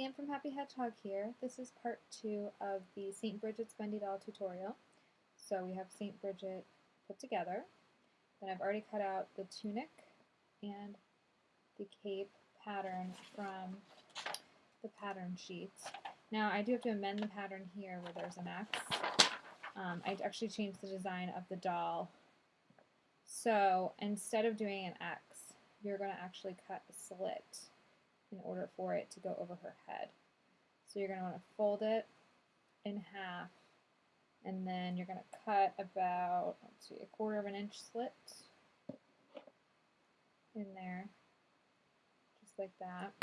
Anne from Happy Hedgehog here. This is part 2 of the St. Brigid's Bendy Doll tutorial. So we have St. Brigid put together. Then I've already cut out the tunic and the cape pattern from the pattern sheets. Now I do have to amend the pattern here where there's an X. I actually changed the design of the doll. So instead of doing an X, you're going to actually cut a slit in order for it to go over her head. So you're going to want to fold it in half, and then you're going to cut about, let's see, 1/4 of an inch slit in there, just like that.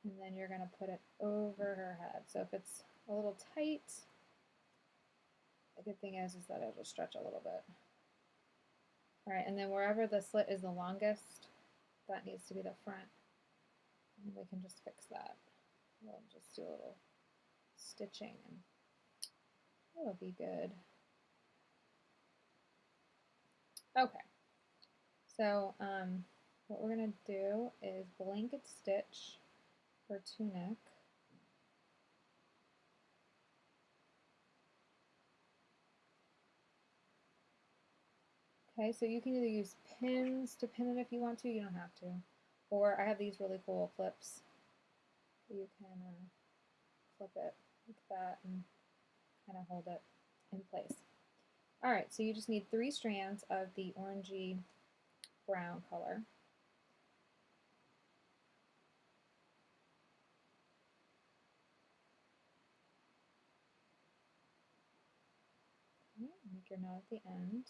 And then you're going to put it over her head. So if it's a little tight, the good thing is that it'll stretch a little bit. All right, and then wherever the slit is the longest, that needs to be the front. And we can just fix that. We'll just do a little stitching and it'll be good. Okay, so what we're going to do is blanket stitch for tunic. Okay, so you can either use pins to pin it if you want to, you don't have to. Or I have these really cool clips. You can flip it like that and kind of hold it in place. All right, so you just need 3 strands of the orangey brown color. Okay, make your knot at the end.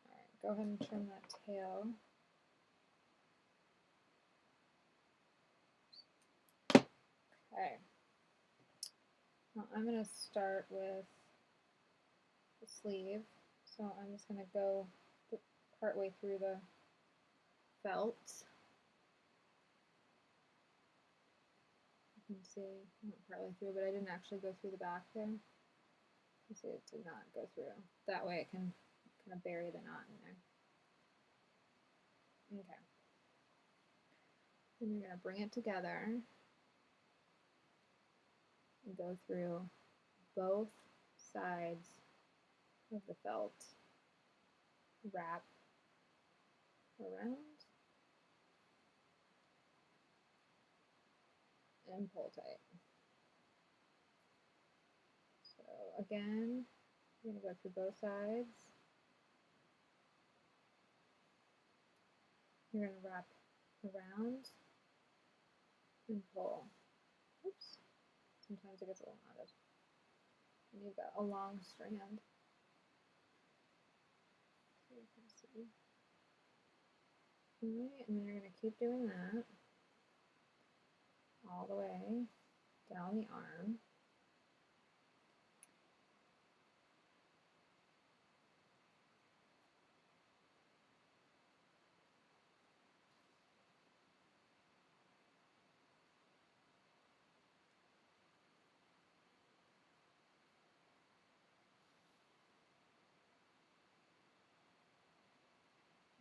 All right, go ahead and trim that tail. Okay. Now I'm going to start with the sleeve. So I'm just going to go part way through the felt. You can see, not partly through, but I didn't actually go through the back there. You see it did not go through. That way it can kind of bury the knot in there. Okay. Then you're going to bring it together and go through both sides of the felt. Wrap around and pull tight. So again, you're going to go through both sides. You're going to wrap around and pull. Oops. Sometimes it gets a little knotted. And you've got a long strand. So you can see. Alright, and then you're going to keep doing that all the way down the arm.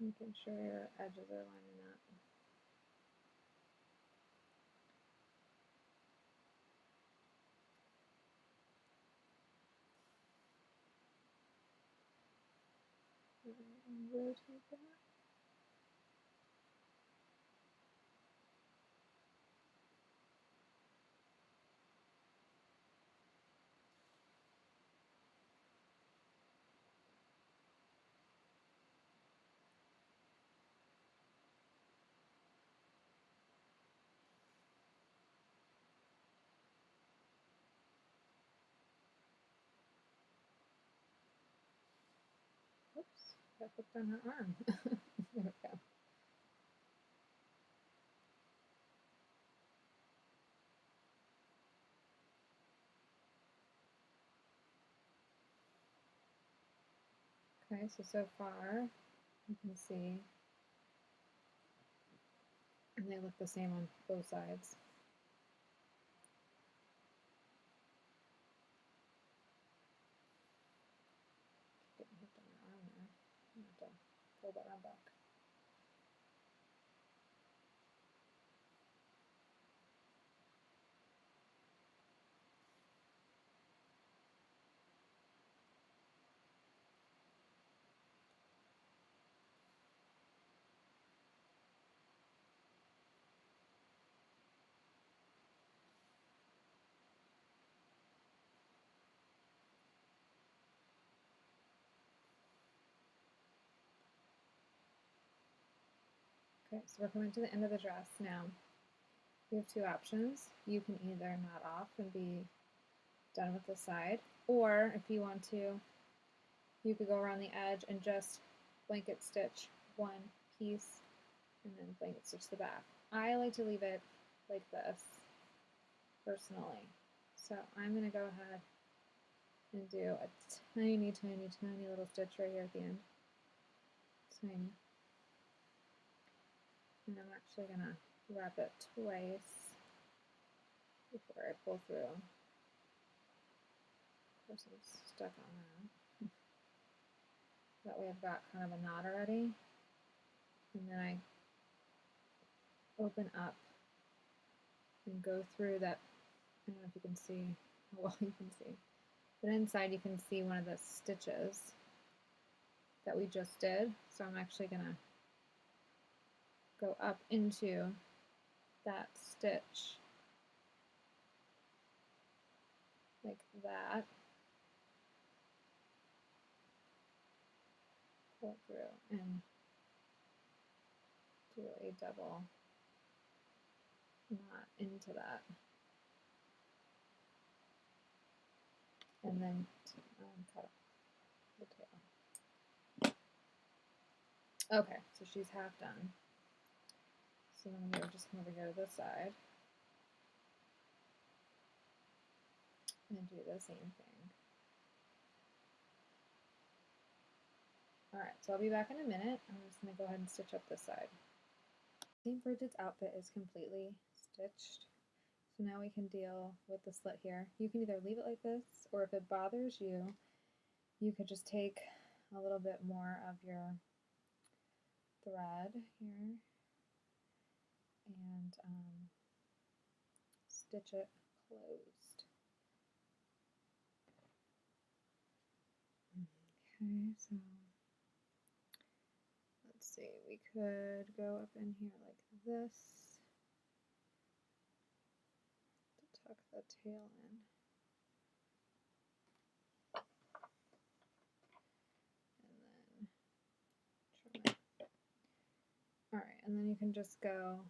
Making sure your edges are lining up. And rotate that. Oops, got hooked on her arm. There we go. Okay, so far you can see, and they look the same on both sides. Getting hooked on her arm there. fold that around back. Okay, so we're coming to the end of the dress now. You have two options. You can either knot off and be done with the side, or if you want to, you could go around the edge and just blanket stitch one piece and then blanket stitch the back. I like to leave it like this, personally. So I'm going to go ahead and do a tiny, tiny, tiny little stitch right here at the end. Tiny. And I'm actually going to wrap it twice before I pull through. Of course, I'm stuck on that. That way I've got kind of a knot already. And then I open up and go through that. I don't know if you can see how well you can see. But inside you can see one of the stitches that we just did. So I'm actually going to go up into that stitch like that, pull through and do a double knot into that, and then cut off the tail. Okay, so she's half done. So then I'm going to just come over here to this side and do the same thing. Alright, so I'll be back in a minute. I'm just going to go ahead and stitch up this side. St. Brigid's outfit is completely stitched. So now we can deal with the slit here. You can either leave it like this, or if it bothers you, you could just take a little bit more of your thread here and stitch it closed. Okay, so let's see, we could go up in here like this to tuck the tail in. And then trim it. Alright, and then you can just go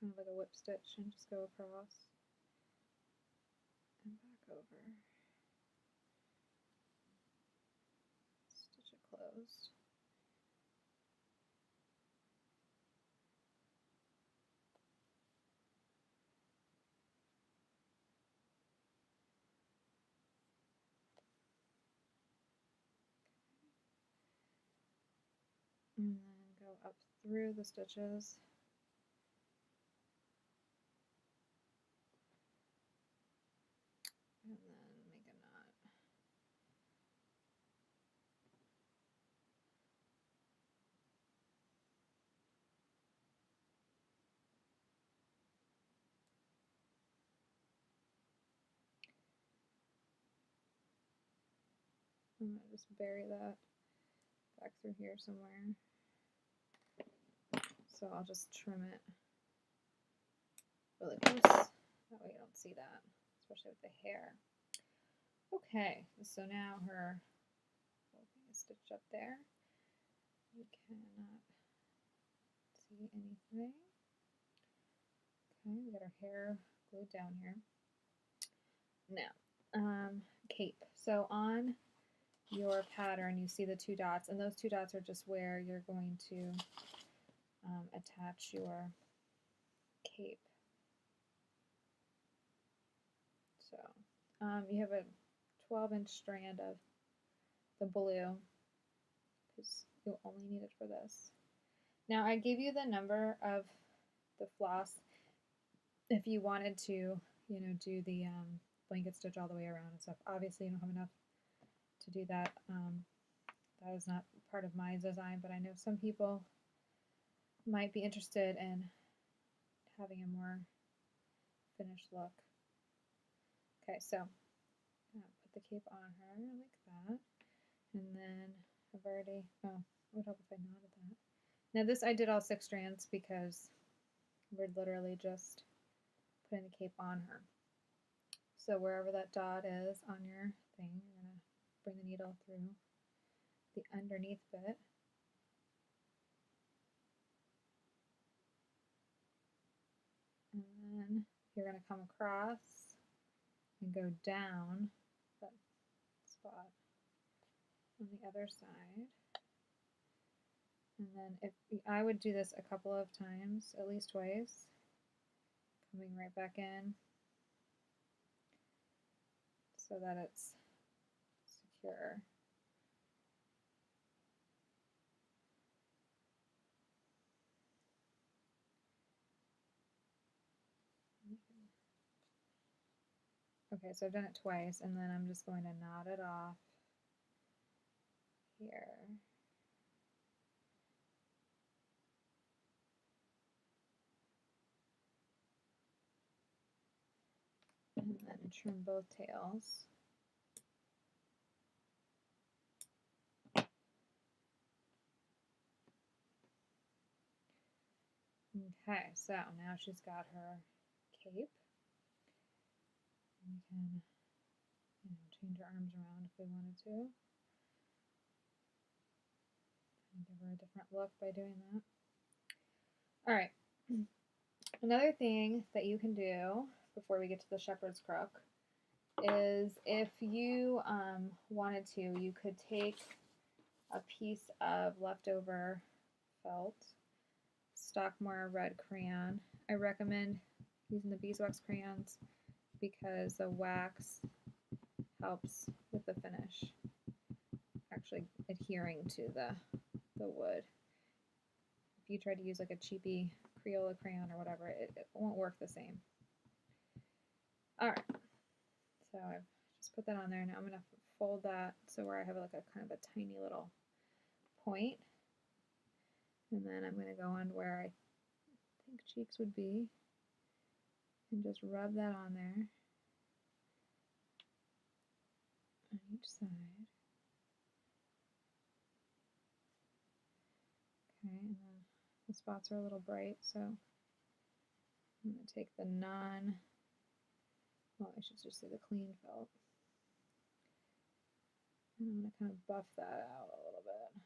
kind of like a whip stitch and just go across and back over. Stitch it closed. And then go up through the stitches. And then make a knot. I'm going to just bury that back through here somewhere. So I'll just trim it really close. That way you don't see that, especially with the hair. Okay, so now her whole thing is stitched up there. You cannot see anything. Okay, we got our hair glued down here. Now, cape. So on your pattern, you see the two dots, and those two dots are just where you're going to attach your cape. So you have a 12-inch strand of the blue, because you'll only need it for this. Now I gave you the number of the floss if you wanted to, you know, do the blanket stitch all the way around and stuff. Obviously you don't have enough to do that. That is not part of my design, but I know some people might be interested in having a more finished look. Okay, so I'm gonna put the cape on her like that, and then I've already, oh, it would help if I knotted that. Now this I did all 6 strands because we're literally just putting the cape on her. So wherever that dot is on your thing, you're gonna bring the needle through the underneath bit. And then you're going to come across and go down that spot on the other side. And then if I would do this a couple of times, at least twice, coming right back in so that it's secure. Okay, so I've done it twice, and then I'm just going to knot it off here. And then trim both tails. Okay, so now she's got her cape. We can, change her arms around if we wanted to. And give her a different look by doing that. All right. Another thing that you can do before we get to the shepherd's crook is if you wanted to, you could take a piece of leftover felt, Stockmore red crayon. I recommend using the beeswax crayons because the wax helps with the finish, actually adhering to the wood. If you try to use like a cheapy Crayola crayon or whatever, it won't work the same. All right, so I've just put that on there. Now I'm going to fold that so where I have like a kind of a tiny little point, and then I'm going to go on where I think cheeks would be and just rub that on there on each side. Okay, and then the spots are a little bright, so I'm going to take the well, I should just say the clean felt, and I'm going to kind of buff that out a little bit.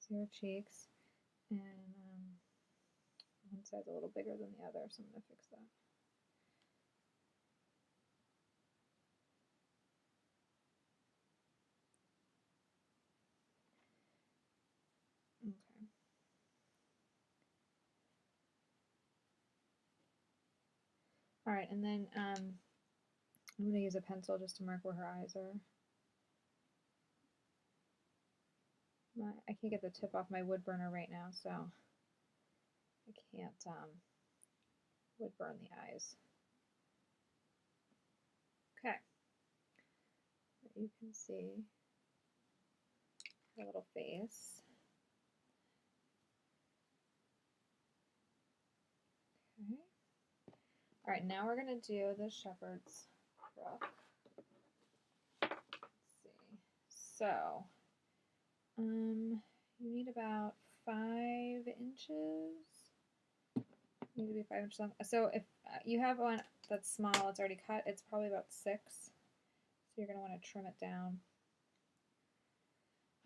See her cheeks, and one side's a little bigger than the other, so I'm going to fix that. Okay. All right, and then I'm going to use a pencil just to mark where her eyes are. I can't get the tip off my wood burner right now, so I can't wood burn the eyes. Okay, you can see her little face. Okay. All right, now we're going to do the shepherd's crook. Let's see. So, you need about 5 inches. Need to be 5 inches long. So if you have one that's small, it's already cut, it's probably about 6. So you're going to want to trim it down.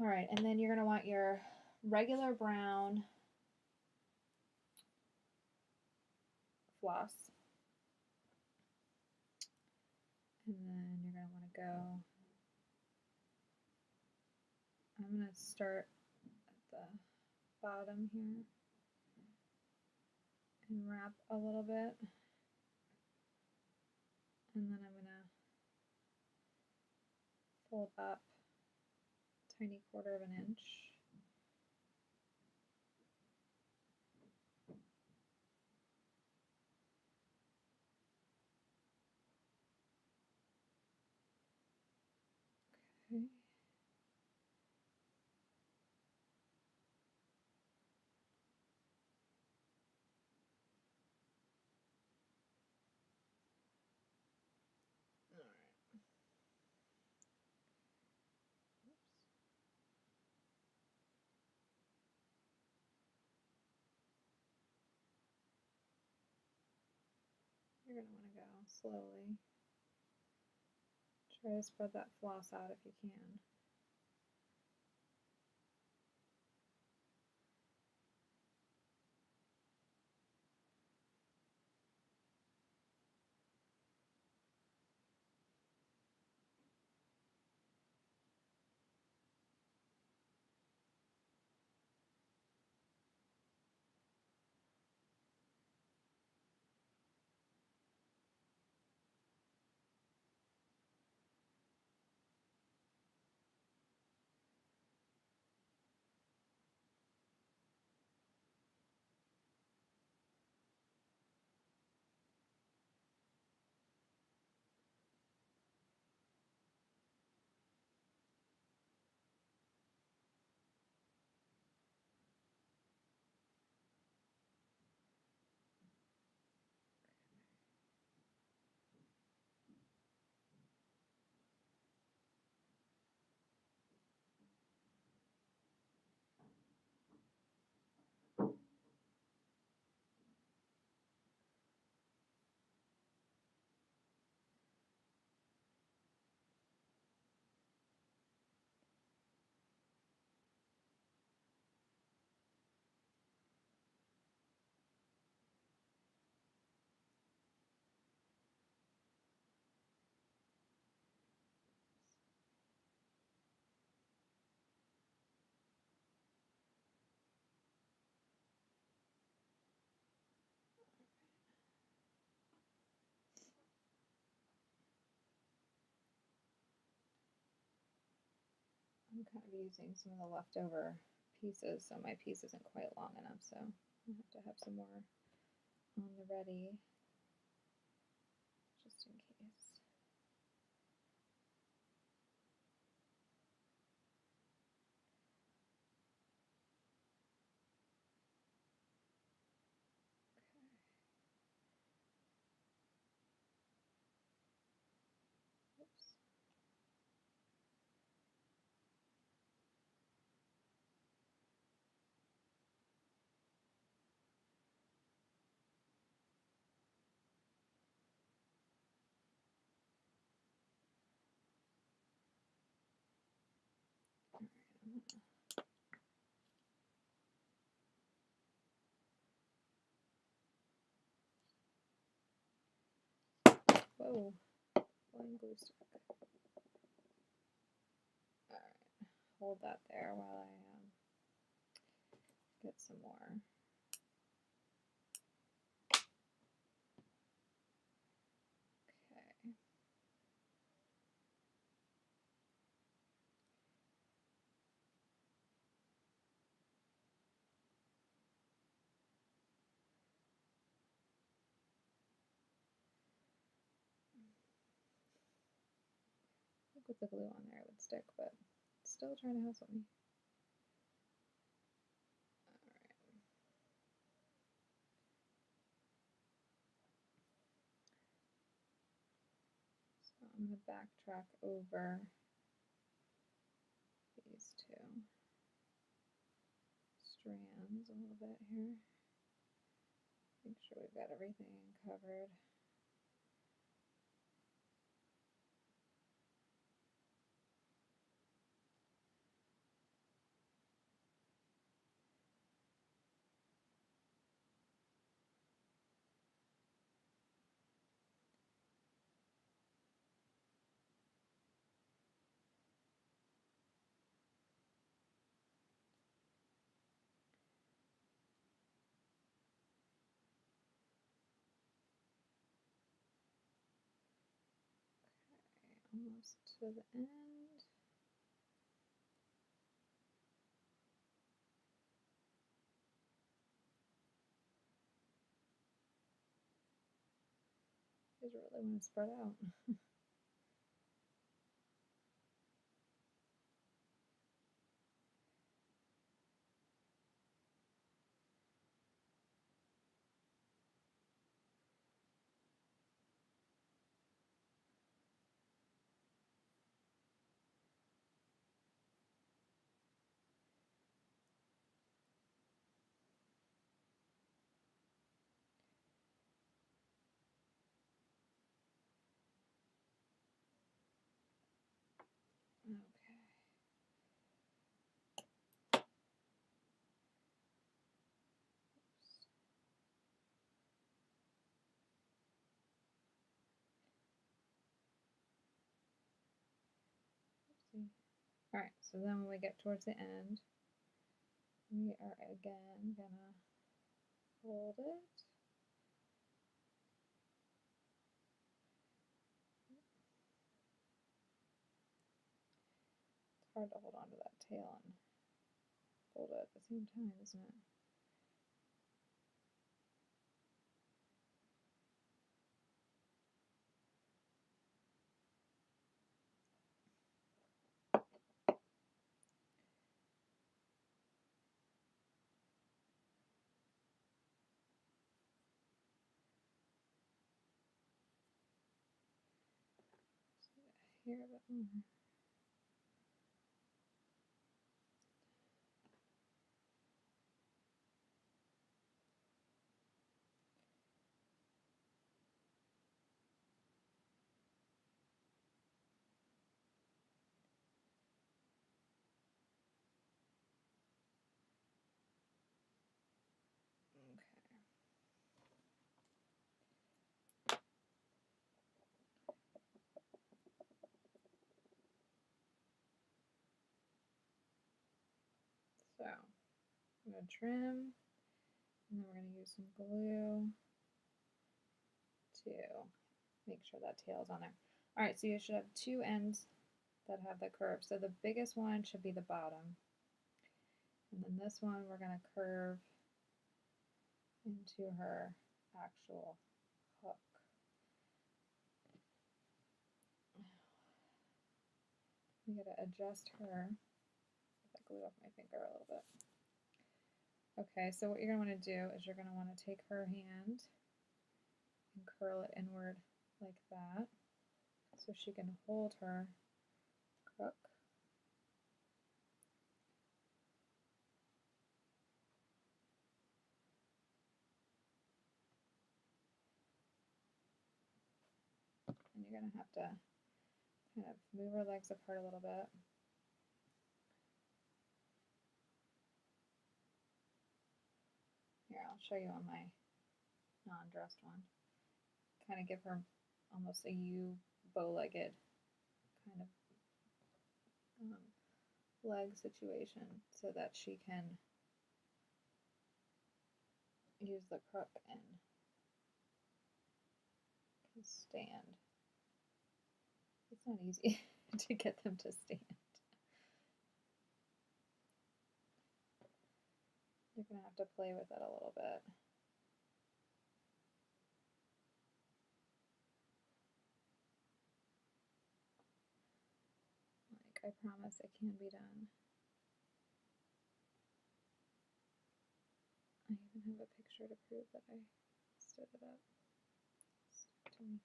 All right, and then you're going to want your regular brown floss. And then you're going to want to go, I'm going to start at the bottom here and wrap a little bit. And then I'm going to fold up a tiny 1/4 of an inch. you're going to want to go slowly. Try to spread that floss out if you can. I'm kind of using some of the leftover pieces, so my piece isn't quite long enough, so I have to have some more on the ready, just in case. Okay. Oops. Whoa, flying glue stick. Alright, hold that there while I get some more. Okay. I think with the glue on there it would stick, but it's still trying to hassle me. Alright. So I'm going to backtrack over these two strands a little bit here. Make sure we've got everything covered. Almost to the end. These really want to spread out. Alright, so then when we get towards the end, we are again gonna hold it. It's hard to hold on to that tail and fold it at the same time, isn't it? Here a bit more. So I'm going to trim, and then we're going to use some glue to make sure that tail is on there. Alright, so you should have two ends that have the curve. So the biggest one should be the bottom. And then this one we're going to curve into her actual hook. I'm going to adjust her. I glue off my finger a little bit. Okay, so what you're going to want to do is you're going to want to take her hand and curl it inward like that so she can hold her crook. And you're going to have to kind of move her legs apart a little bit. Here, I'll show you on my non-dressed one. Kind of give her almost a U bow-legged kind of leg situation so that she can use the crook and can stand. It's not easy to get them to stand. You're going to have to play with it a little bit. Like, I promise it can be done. I even have a picture to prove that I stood it up. Stick to me.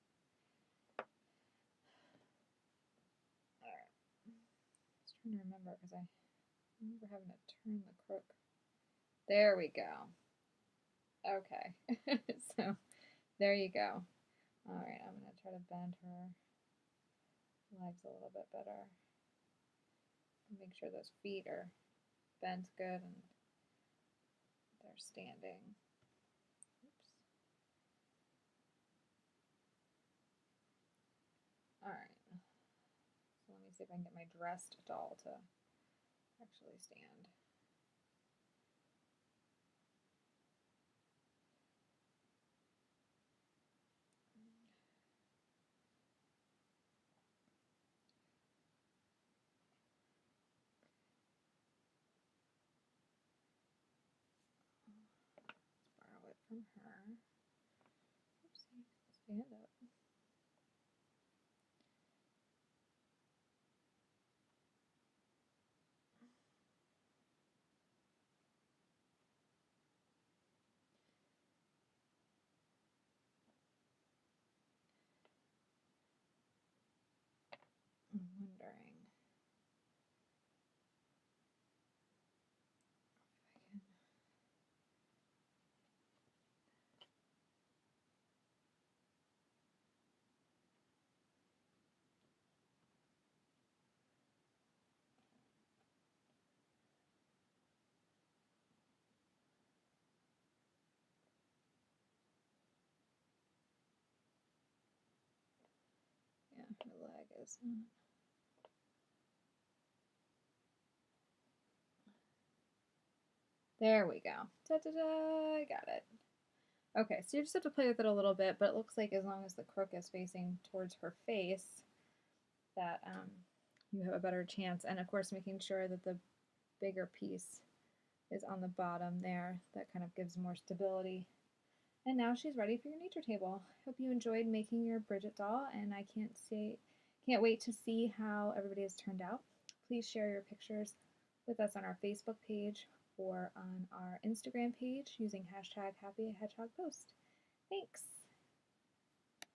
Alright. I was trying to remember because I remember having to turn the crook. There we go. Okay. So there you go. Alright, I'm going to try to bend her legs a little bit better. Make sure those feet are bent good and they're standing. Oops. Alright. So let me see if I can get my dressed doll to actually stand. Borrow it from her. Oopsie, stand up. I'm wondering if I can. Yeah, her leg is not. There we go. Ta-da-da! Got it. Okay, so you just have to play with it a little bit, but it looks like as long as the crook is facing towards her face, that you have a better chance. And of course, making sure that the bigger piece is on the bottom there. That kind of gives more stability. And now she's ready for your nature table. Hope you enjoyed making your Brigid doll, and I can't wait to see how everybody has turned out. Please share your pictures with us on our Facebook page or on our Instagram page using hashtag HappyHedgehogPost. Thanks!